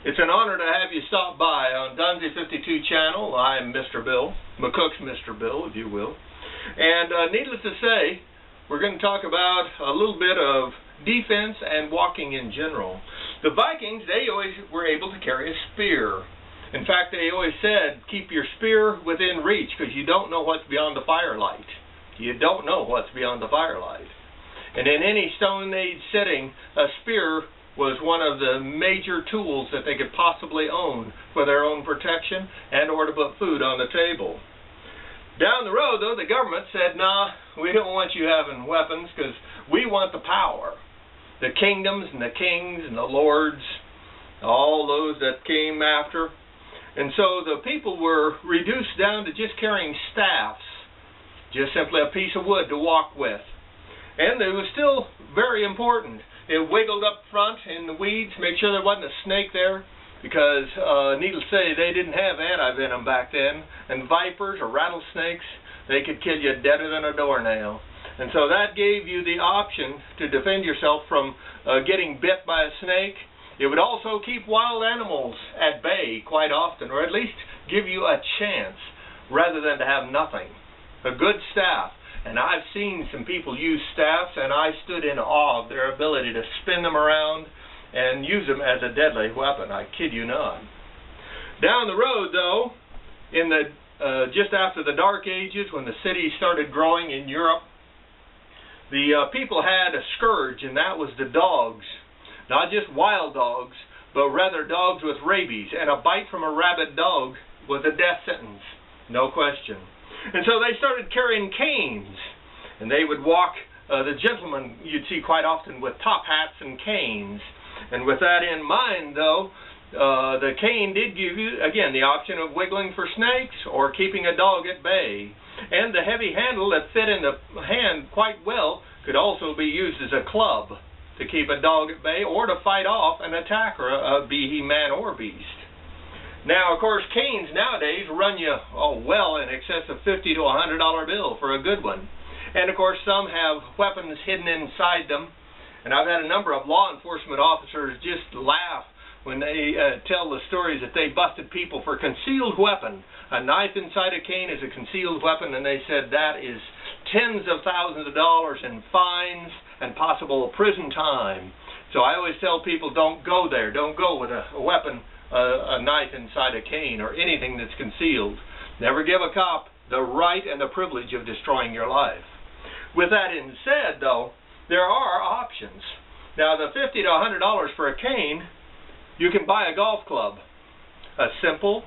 It's an honor to have you stop by on Dunze 52 channel. I'm Mr. Bill, McCook's Mr. Bill, if you will. And needless to say, we're going to talk about a little bit of defense and walking in general. The Vikings, they always were able to carry a spear. In fact, they always said, keep your spear within reach, because you don't know what's beyond the firelight. You don't know what's beyond the firelight. And in any Stone Age setting, a spear was one of the major tools that they could possibly own for their own protection and or to put food on the table. Down the road, though, the government said, nah, we don't want you having weapons because we want the power. The kingdoms and the kings and the lords, all those that came after. And so the people were reduced down to just carrying staffs, just simply a piece of wood to walk with. And it was still very important. It wiggled up front in the weeds, make sure there wasn't a snake there, because needless to say, they didn't have anti-venom back then, and vipers or rattlesnakes, they could kill you deader than a doornail. And so that gave you the option to defend yourself from getting bit by a snake. It would also keep wild animals at bay quite often, or at least give you a chance, rather than to have nothing. A good staff. And I've seen some people use staffs, and I stood in awe of their ability to spin them around and use them as a deadly weapon. I kid you not. Down the road, though, in the just after the Dark Ages, when the cities started growing in Europe, the people had a scourge, and that was the dogs. Not just wild dogs, but rather dogs with rabies. And a bite from a rabid dog was a death sentence, no question. And so they started carrying canes, and they would walk, the gentlemen you'd see quite often with top hats and canes. And with that in mind, though, the cane did give you, again, the option of wiggling for snakes or keeping a dog at bay. And the heavy handle that fit in the hand quite well could also be used as a club to keep a dog at bay or to fight off an attacker, be he man or beast. Now, of course, canes nowadays run you well in excess of $50 to $100 bill for a good one. And, of course, some have weapons hidden inside them. And I've had a number of law enforcement officers just laugh when they tell the stories that they busted people for concealed weapon. A knife inside a cane is a concealed weapon, and they said that is tens of thousands of dollars in fines and possible prison time. So I always tell people, don't go there. Don't go with a weapon, a knife inside a cane or anything that's concealed. Never give a cop the right and the privilege of destroying your life. With that in said, though, there are options. Now, the $50 to $100 for a cane, you can buy a golf club, a simple,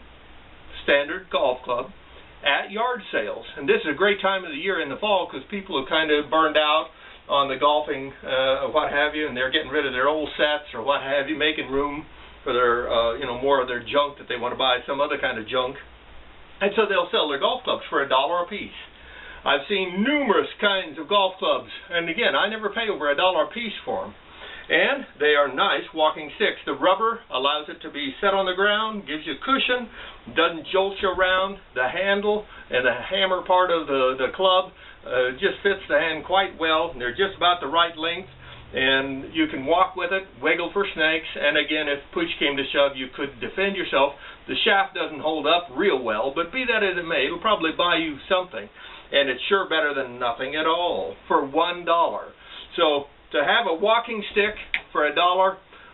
standard golf club, at yard sales. And this is a great time of the year in the fall because people are kind of burned out on the golfing, what have you, and they're getting rid of their old sets or what have you, making room for their, more of their junk that they want to buy, some other kind of junk. And so they'll sell their golf clubs for $1 a piece. I've seen numerous kinds of golf clubs, and again, I never pay over $1 a piece for them. And they are nice walking sticks. The rubber allows it to be set on the ground, gives you cushion, doesn't jolt you around. The handle and the hammer part of the club just fits the hand quite well. They're just about the right length. And you can walk with it, wiggle for snakes, and again, if push came to shove, you could defend yourself. The shaft doesn't hold up real well, but be that as it may, it'll probably buy you something. And it's sure better than nothing at all for $1. So to have a walking stick for $1,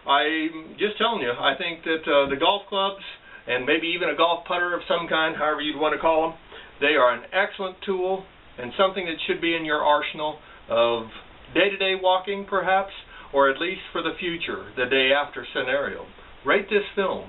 I'm just telling you, I think that the golf clubs, and maybe even a golf putter of some kind, however you'd want to call them, they are an excellent tool and something that should be in your arsenal of day-to-day walking, perhaps, or at least for the future, the day-after scenario. Rate this film.